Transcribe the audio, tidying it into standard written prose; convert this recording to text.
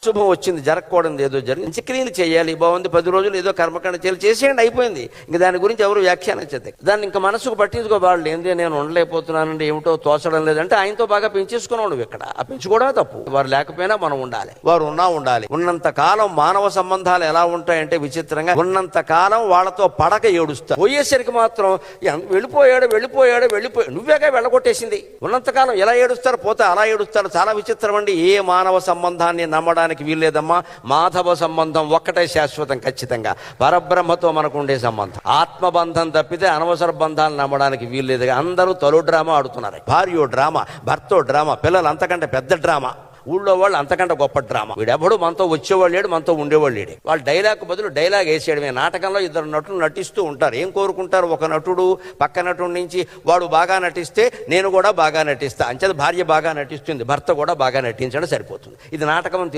శుభం వచ్చింది, జరగకూడదు ఏదో జరిగింది, అంత్యక్రియలు చేయాలి, బాగుంది, 10 రోజులు ఏదో కర్మకాండ చేసేయండి, అయిపోయింది. ఇంక దాని గురించి ఎవరు వ్యాఖ్యానించదు. దాన్ని ఇంకా మనసుకు పట్టించుకోవాలి. ఏంది నేను ఉండలేకపోతున్నానంటే ఏమిటో తోచడం లేదంటే ఆయనతో బాగా పెంచేసుకున్నావు నువ్వు. ఇక్కడ ఆ పెంచుకోవడమే తప్పు. వారు లేకపోయినా మనం ఉండాలి, వారు ఉన్నా ఉండాలి. ఉన్నంత కాలం మానవ సంబంధాలు ఎలా ఉంటాయంటే విచిత్రంగా, ఉన్నంత కాలం వాళ్ళతో పడక ఏడుస్తా, పోయేసరికి మాత్రం వెళ్ళిపోయాడు నువ్వేగా వెళ్ళగొట్టేసింది. ఉన్నంతకాలం ఎలా ఏడుస్తారు, పోతే అలా ఏడుస్తారు. చాలా విచిత్రం అండి. ఏ మానవ సంబంధాన్ని నమ్మడానికి వీల్లేదమ్మా. మాధవ సంబంధం ఒక్కటే శాశ్వతం, ఖచ్చితంగా పరబ్రహ్మతో మనకు ఉండే సంబంధం. ఆత్మబంధం తప్పితే అనవసర బంధాలు నమ్మడానికి వీల్లేదు. అందరూ తొలి డ్రామా ఆడుతున్నారు. భార్యో డ్రామా, భర్తో డ్రామా, పిల్లలు అంతకంటే పెద్ద డ్రామా, ఊళ్ళో వాళ్ళు అంతకంటే గొప్ప డ్రామా. వీడెప్పుడు మనతో వచ్చేవాళ్ళు లేడు, మనతో ఉండేవాళ్ళు లేడు. వాళ్ళు డైలాగ్ బదులు డైలాగ్ వేసేయడమే. నాటకంలో 2 నటులు నటిస్తూ ఉంటారు. ఏం కోరుకుంటారు? ఒక నటుడు పక్క నటుడి నుంచి వాడు బాగా నటిస్తే నేను కూడా బాగా నటిస్తా, అంచేత భార్య బాగా నటిస్తుంది, భర్త కూడా బాగా నటించడం సరిపోతుంది. ఇది నాటకం.